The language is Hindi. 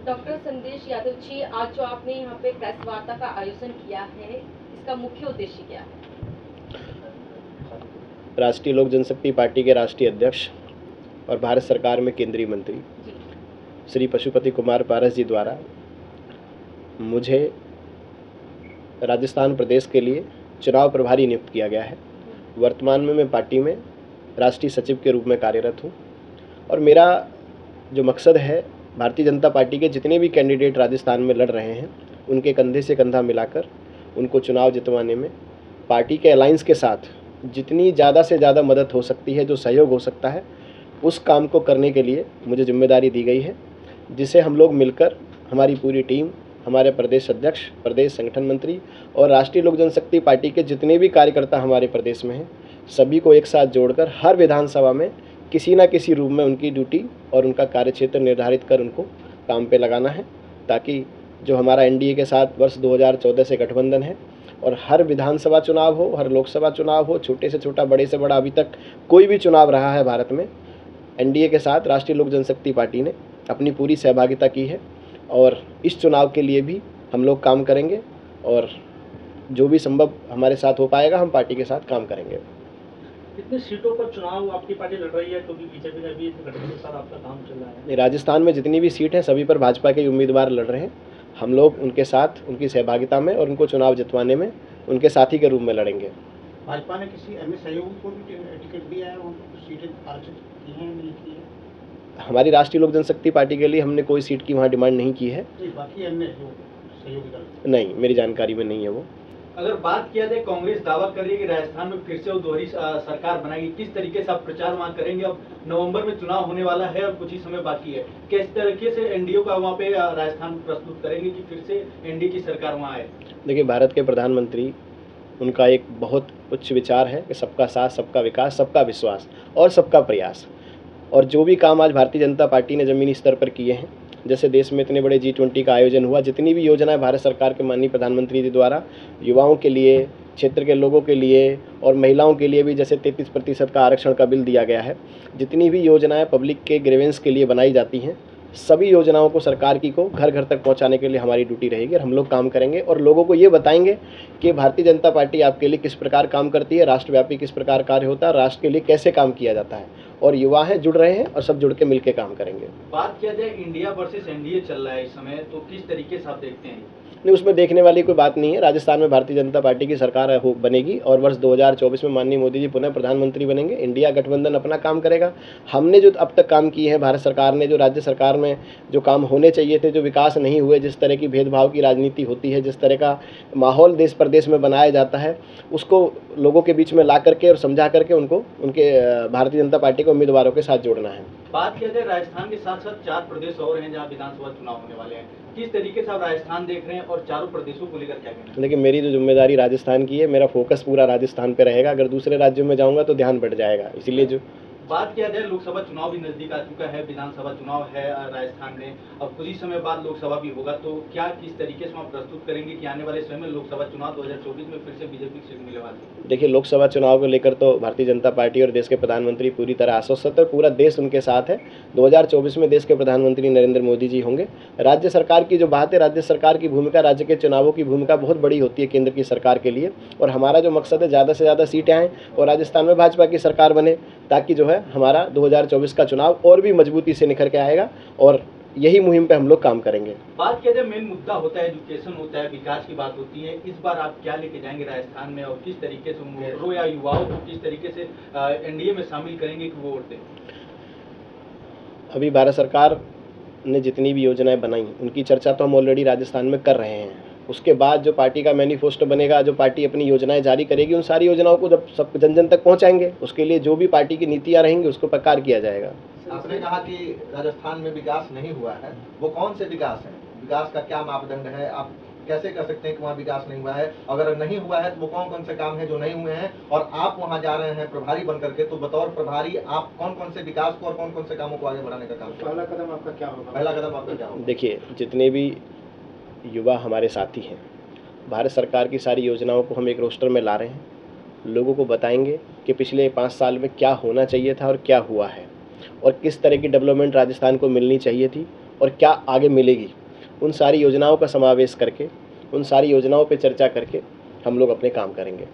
डॉक्टर संदेश यादव जी, आज जो आपने यहाँ पे प्रेस वार्ता का आयोजन किया है, इसका मुख्य उद्देश्य क्या है? राष्ट्रीय लोक जनशक्ति पार्टी के राष्ट्रीय अध्यक्ष और भारत सरकार में केंद्रीय मंत्री श्री पशुपति कुमार पारस जी द्वारा मुझे राजस्थान प्रदेश के लिए चुनाव प्रभारी नियुक्त किया गया है। वर्तमान में मैं पार्टी में राष्ट्रीय सचिव के रूप में कार्यरत हूँ और मेरा जो मकसद है, भारतीय जनता पार्टी के जितने भी कैंडिडेट राजस्थान में लड़ रहे हैं उनके कंधे से कंधा मिलाकर उनको चुनाव जितवाने में पार्टी के अलायंस के साथ जितनी ज़्यादा से ज़्यादा मदद हो सकती है, जो सहयोग हो सकता है, उस काम को करने के लिए मुझे जिम्मेदारी दी गई है, जिसे हम लोग मिलकर, हमारी पूरी टीम, हमारे प्रदेश अध्यक्ष, प्रदेश संगठन मंत्री और राष्ट्रीय लोक जनशक्ति पार्टी के जितने भी कार्यकर्ता हमारे प्रदेश में हैं, सभी को एक साथ जोड़कर हर विधानसभा में किसी न किसी रूप में उनकी ड्यूटी और उनका कार्यक्षेत्र निर्धारित कर उनको काम पे लगाना है, ताकि जो हमारा एनडीए के साथ वर्ष 2014 से गठबंधन है और हर विधानसभा चुनाव हो, हर लोकसभा चुनाव हो, छोटे से छोटा, बड़े से बड़ा अभी तक कोई भी चुनाव रहा है भारत में, एनडीए के साथ राष्ट्रीय लोक जनशक्ति पार्टी ने अपनी पूरी सहभागिता की है और इस चुनाव के लिए भी हम लोग काम करेंगे और जो भी संभव हमारे साथ हो पाएगा हम पार्टी के साथ काम करेंगे। कितनी सीटों पर चुनाव आपकी पार्टी लड़ रही है, क्योंकि बीजेपी ने भी गठबंधन के साथ आपका काम चल रहा है? राजस्थान में जितनी भी सीट हैं सभी पर भाजपा के उम्मीदवार लड़ रहे हैं। हम लोग उनके साथ, उनकी सहभागिता में और उनको चुनाव जितवाने में उनके साथी के रूप में लड़ेंगे। भाजपा ने किसी अन्य सहयोगी को भी टिकट दिया है, उनको सीटें आरक्षित की हैं, नहीं की है? हमारी राष्ट्रीय लोक जनशक्ति पार्टी के लिए हमने कोई सीट की वहाँ डिमांड नहीं की है। बाकी अन्य जो सहयोगी दल? नहीं, मेरी जानकारी में नहीं है वो। अगर बात किया जाए, कांग्रेस दावा कर रही है कि राजस्थान में फिर से वो दोहरी सरकार बनाएगी, किस तरीके से आप प्रचार वहाँ करेंगे? अब नवंबर में चुनाव होने वाला है और कुछ ही समय बाकी है, किस तरीके से एनडीए का वहाँ पे राजस्थान में प्रस्तुत करेंगे कि फिर से एनडीए की सरकार वहाँ आए? देखिए, भारत के प्रधानमंत्री, उनका एक बहुत उच्च विचार है कि सबका साथ, सबका विकास, सबका विश्वास और सबका प्रयास। और जो भी काम आज भारतीय जनता पार्टी ने ज़मीनी स्तर पर किए हैं, जैसे देश में इतने बड़े G20 का आयोजन हुआ, जितनी भी योजनाएं भारत सरकार के माननीय प्रधानमंत्री जी द्वारा युवाओं के लिए, क्षेत्र के लोगों के लिए और महिलाओं के लिए भी जैसे 33% का आरक्षण का बिल दिया गया है, जितनी भी योजनाएं पब्लिक के ग्रीवेंस के लिए बनाई जाती हैं, सभी योजनाओं को सरकार की को घर घर तक पहुंचाने के लिए हमारी ड्यूटी रहेगी और हम लोग काम करेंगे और लोगों को ये बताएंगे कि भारतीय जनता पार्टी आपके लिए किस प्रकार काम करती है, राष्ट्रव्यापी किस प्रकार कार्य होता है, राष्ट्र के लिए कैसे काम किया जाता है। और युवा हैं, जुड़ रहे हैं और सब जुड़ के मिलके काम करेंगे। बात किया जाए इंडिया वर्सेस एनडीए चल रहा है इस समय, तो किस तरीके से आप देखते हैं? नहीं, उसमें देखने वाली कोई बात नहीं है। राजस्थान में भारतीय जनता पार्टी की सरकार बनेगी और वर्ष 2024 में माननीय मोदी जी पुनः प्रधानमंत्री बनेंगे। इंडिया गठबंधन अपना काम करेगा। हमने जो अब तक काम किए हैं, भारत सरकार ने जो राज्य सरकार में जो काम होने चाहिए थे, जो विकास नहीं हुए, जिस तरह की भेदभाव की राजनीति होती है, जिस तरह का माहौल देश प्रदेश में बनाया जाता है, उसको लोगों के बीच में ला करके और समझा करके उनको उनके भारतीय जनता पार्टी के उम्मीदवारों के साथ जोड़ना है। बात किया जाए, राजस्थान के साथ साथ 4 प्रदेश और हैं जहाँ विधानसभा चुनाव होने वाले हैं, किस तरीके से आप राजस्थान देख रहे हैं और चारों प्रदेशों को लेकर क्या कहना है? देखिए, मेरी जो जिम्मेदारी राजस्थान की है, मेरा फोकस पूरा राजस्थान पे रहेगा। अगर दूसरे राज्यों में जाऊंगा तो ध्यान बढ़ जाएगा, इसीलिए जो बात किया जाए, लोकसभा चुनाव भी नजदीक आ चुका है, विधानसभा चुनाव है राजस्थान में, अब कुछ ही समय बाद लोकसभा भी होगा, तो क्या किस तरीके से आप प्रस्तुत करेंगे कि आने वाले समय में लोकसभा चुनाव 2024 में फिर से बीजेपी सीट मिलने वाली है? देखिए, लोकसभा चुनाव को लेकर तो भारतीय जनता पार्टी और देश के प्रधानमंत्री पूरी तरह आश्वस्त है, पूरा देश उनके साथ है। 2024 में देश के प्रधानमंत्री नरेंद्र मोदी जी होंगे। राज्य सरकार की जो बात है, राज्य सरकार की भूमिका, राज्य के चुनावों की भूमिका बहुत बड़ी होती है केंद्र की सरकार के लिए, और हमारा जो मकसद है, ज़्यादा से ज़्यादा सीटें आएँ और राजस्थान में भाजपा की सरकार बने, ताकि जो है हमारा 2024 का चुनाव और भी मजबूती से निखर के आएगा और यही मुहिम पे हम लोग काम करेंगे। बात किया जाए, मेन मुद्दा होता है एजुकेशन, होता है विकास की बात होती है, इस बार आप क्या लेके जाएंगे राजस्थान में और किस तरीके से मोटरों या युवाओं को किस तरीके से एनडीए में शामिल करेंगे कि वो वोट दें? अभी भारत सरकार ने जितनी भी योजनाएं बनाई उनकी चर्चा तो हम ऑलरेडी राजस्थान में कर रहे हैं। उसके बाद जो पार्टी का मैनिफेस्टो बनेगा, जो पार्टी अपनी योजनाएं जारी करेगी, उन सारी योजनाओं को जब सब जन जन तक पहुंचाएंगे, उसके लिए जो भी पार्टी की नीतियां रहेंगी उसको प्रकार किया जाएगा। आपने कहा कि राजस्थान में विकास नहीं हुआ है, वो कौन से विकास है? विकास का क्या मापदंड है? आप कैसे कह सकते हैं कि वहाँ विकास नहीं हुआ है? अगर नहीं हुआ है तो वो कौन कौन से काम है जो नहीं हुए हैं? और आप वहाँ जा रहे हैं प्रभारी बन करके, तो बतौर प्रभारी आप कौन कौन से विकास को और कौन कौन से कामों को आगे बढ़ाने का काम? पहला कदम आपका क्या होगा? पहला कदम आपका क्या होगा? देखिए, जितने भी युवा हमारे साथी हैं, भारत सरकार की सारी योजनाओं को हम एक रोस्टर में ला रहे हैं, लोगों को बताएंगे कि पिछले 5 साल में क्या होना चाहिए था और क्या हुआ है और किस तरह की डेवलपमेंट राजस्थान को मिलनी चाहिए थी और क्या आगे मिलेगी, उन सारी योजनाओं का समावेश करके, उन सारी योजनाओं पे चर्चा करके हम लोग अपने काम करेंगे।